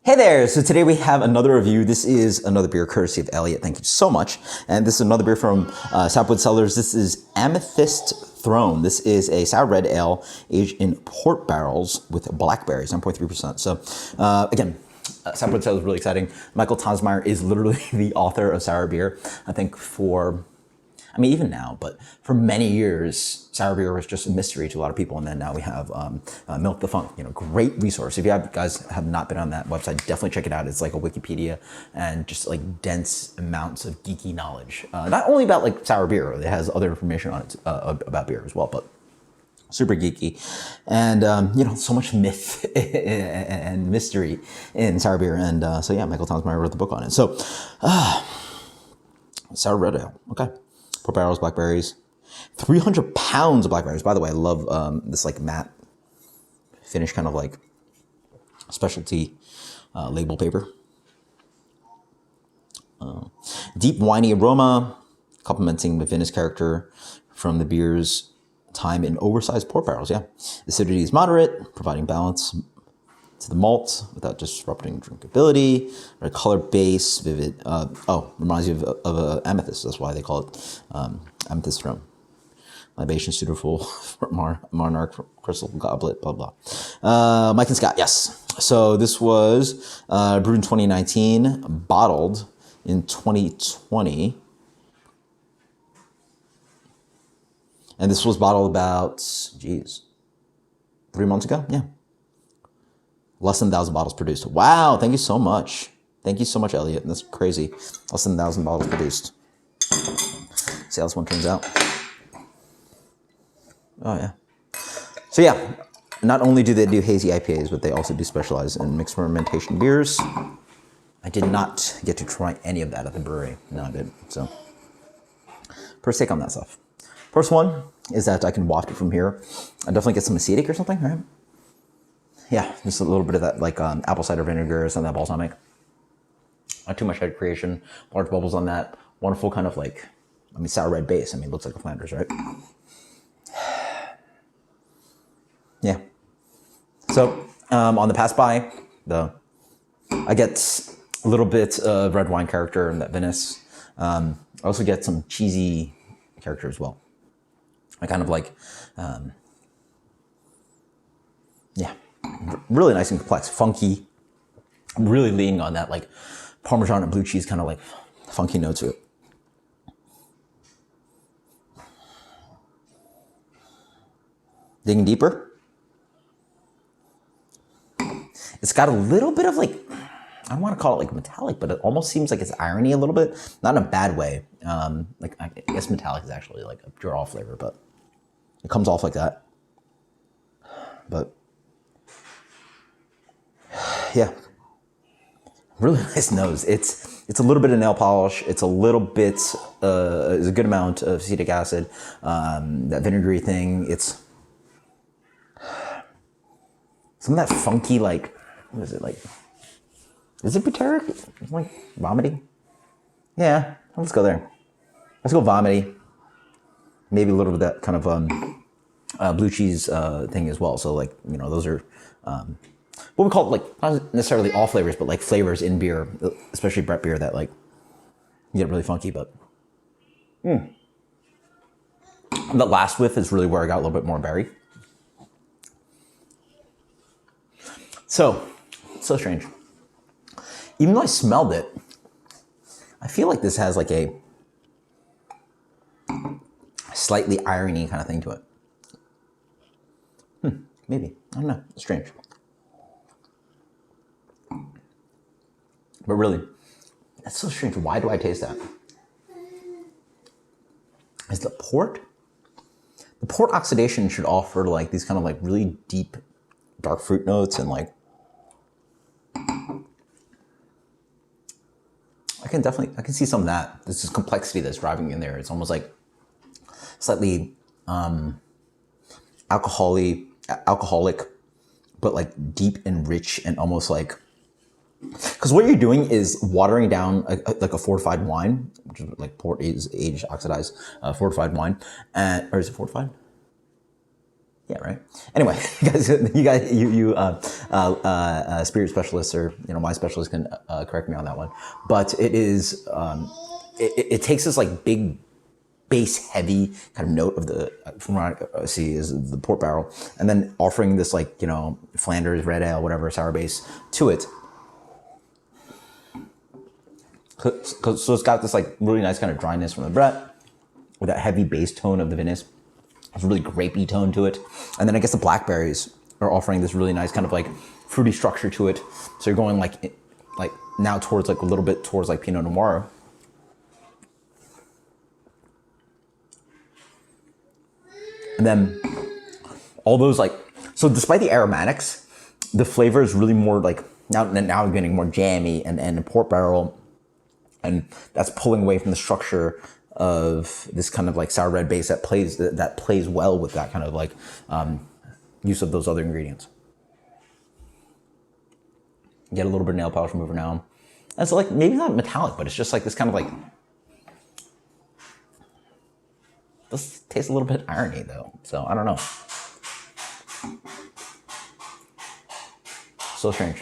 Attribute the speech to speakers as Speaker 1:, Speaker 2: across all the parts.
Speaker 1: Hey there! So today we have another review. This is another beer courtesy of Elliot. Thank you so much. And this is another beer from Sapwood Cellars. This is Amethyst Throne. This is a sour red ale aged in port barrels with blackberries, 9.3%. So again, Sapwood Cellars is really exciting. Michael Tosmeyer is literally the author of sour beer. I think even now, but for many years, sour beer was just a mystery to a lot of people. And then now we have Milk the Funk, great resource. If you guys have not been on that website, definitely check it out. It's like a Wikipedia and just like dense amounts of geeky knowledge. Not only about like sour beer, it has other information on it about beer as well, but super geeky. And, so much myth and mystery in sour beer. And so yeah, Michael Tosmeyer wrote the book on it. So sour red ale, okay. Port barrels, blackberries, 300 pounds of blackberries. By the way, I love this like matte finish, kind of like specialty label paper. Deep winey aroma, complementing the vinous character from the beer's time in oversized port barrels. Yeah, acidity is moderate, providing balance to the malt without disrupting drinkability. Right, color base, vivid. Reminds you of amethyst. That's why they call it Amethyst Throne. Libation suitable for monarch crystal goblet. Blah blah. Mike and Scott. Yes. So this was brewed in 2019, bottled in 2020, and this was bottled about 3 months ago. Yeah. Less than 1,000 bottles produced. Wow, thank you so much. Thank you so much, Elliot. That's crazy. Less than 1,000 bottles produced. See how this one turns out. Oh, yeah. So, yeah, not only do they do hazy IPAs, but they also do specialize in mixed fermentation beers. I did not get to try any of that at the brewery. No, I didn't. So, first take on that stuff. First one is that I can waft it from here. I definitely get some acetic or something, right? Yeah, just a little bit of that, like apple cider vinegar, some of that balsamic. Not too much head creation, large bubbles on that. Wonderful kind of like, sour red base. It looks like a Flanders, right? Yeah. So on the pass by, I get a little bit of red wine character and that vinous. I also get some cheesy character as well. I kind of like, really nice and complex, funky. I'm really leaning on that like Parmesan and blue cheese kind of like funky note to it. Digging deeper. It's got a little bit of like, I don't want to call it like metallic, but it almost seems like it's irony a little bit. Not in a bad way. Like I guess metallic is actually like a draw flavor, but it comes off like that. But yeah, really nice nose. It's a little bit of nail polish. It's a little bit, is a good amount of acetic acid. That vinegary thing. It's some of that funky, like, what is it like? Is it butyric? It's like vomity. Yeah, let's go there. Let's go vomity. Maybe a little bit of that kind of blue cheese thing as well. So like, those are what we call like not necessarily all flavors, but like flavors in beer, especially Brett beer that like get really funky. But the last whiff is really where I got a little bit more berry. So strange. Even though I smelled it, I feel like this has like a slightly irony kind of thing to it. Maybe. I don't know. It's strange. But really, that's so strange. Why do I taste that? Is the port? The port oxidation should offer like these kind of like really deep dark fruit notes and like I can see some of that. There's this complexity that's driving in there. It's almost like slightly alcoholic, but like deep and rich and almost like, because what you're doing is watering down like a fortified wine, which is like port is aged, oxidized, fortified wine, or is it fortified? Yeah, right. Anyway, spirit specialists or my specialist can correct me on that one. But it is it takes this like big bass heavy kind of note of the from what I see is the port barrel, and then offering this like Flanders red ale, whatever sour base to it. So it's got this like really nice kind of dryness from the Brett with that heavy bass tone of the Venice. It's a really grapey tone to it. And then I guess the Blackberries are offering this really nice kind of like fruity structure to it. So you're going like now towards like a little bit towards like Pinot Noir. And then all those like, so despite the aromatics, the flavor is really more like, now I'm getting more jammy and a port barrel. And that's pulling away from the structure of this kind of like sour red base that plays well with that kind of like use of those other ingredients. Get a little bit of nail polish remover now. And so like maybe not metallic, but it's just like this kind of like, this tastes a little bit irony though. So I don't know. So strange.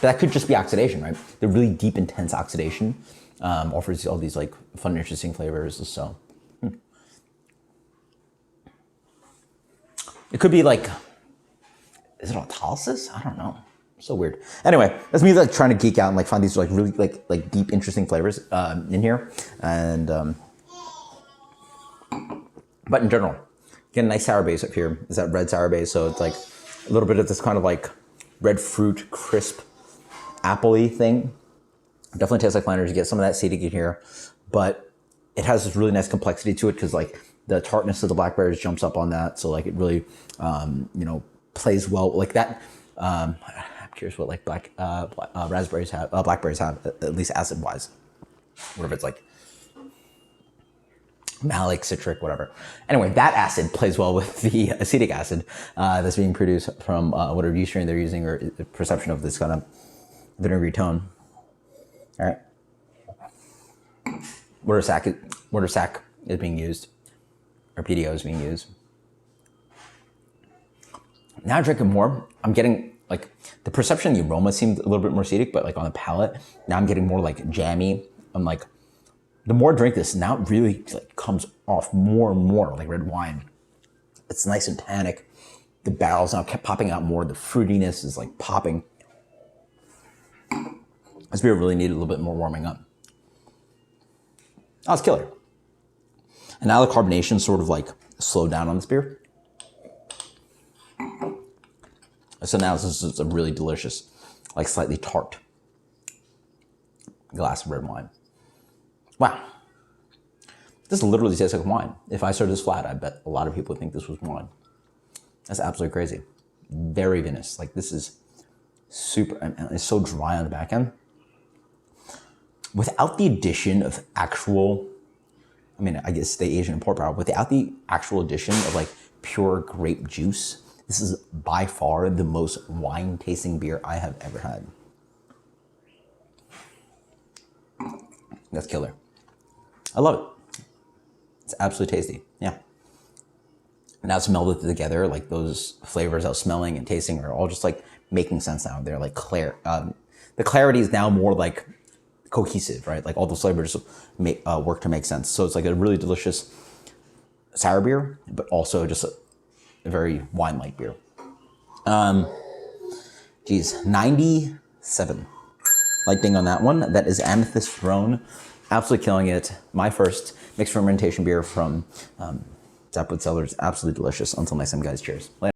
Speaker 1: But that could just be oxidation, right? The really deep, intense oxidation offers all these like fun, interesting flavors. So it could be like, is it autolysis? I don't know. So weird. Anyway, that's me like trying to geek out and like find these like really like deep, interesting flavors in here. And but in general, get a nice sour base up here. Is that red sour base? So it's like a little bit of this kind of like red fruit, crisp, apple-y thing. Definitely tastes like Flanders. You get some of that acetic in here, but it has this really nice complexity to it because like the tartness of the Blackberries jumps up on that. So like it really, plays well like that. I'm curious what like Blackberries have, at least acid-wise. Whatever it's like malic, citric, whatever. Anyway, that acid plays well with the acetic acid that's being produced from whatever yeast strain they're using or the perception of this kind of vinegary tone. All right. Water sac is being used, or PDO is being used. Now drinking more, I'm getting like the perception, the aroma seemed a little bit more acetic, but like on the palate, now I'm getting more like jammy. I'm like, the more I drink this, now it really like comes off more and more like red wine. It's nice and tannic. The barrels now kept popping out more. The fruitiness is like popping. This beer really needed a little bit more warming up. Oh, it's killer. And now the carbonation sort of like slowed down on this beer. So now this is a really delicious, like slightly tart glass of red wine. Wow. This literally tastes like wine. If I served this flat, I bet a lot of people would think this was wine. That's absolutely crazy. Very vinous. Like this is super, and it's so dry on the back end. Without the addition of actual, I guess the Asian port barrel, without the actual addition of like pure grape juice, this is by far the most wine tasting beer I have ever had. That's killer. I love it. It's absolutely tasty. Yeah. Now it's melded together, like those flavors I was smelling and tasting are all just like making sense now. They're like clear. The clarity is now more like cohesive, right? Like all those flavors work to make sense. So it's like a really delicious sour beer, but also just a very wine-like beer. 97. Lighting on that one. That is Amethyst Throne. Absolutely killing it. My first mixed fermentation beer from Sapwood Cellars. Absolutely delicious. Until next time, guys. Cheers. Later.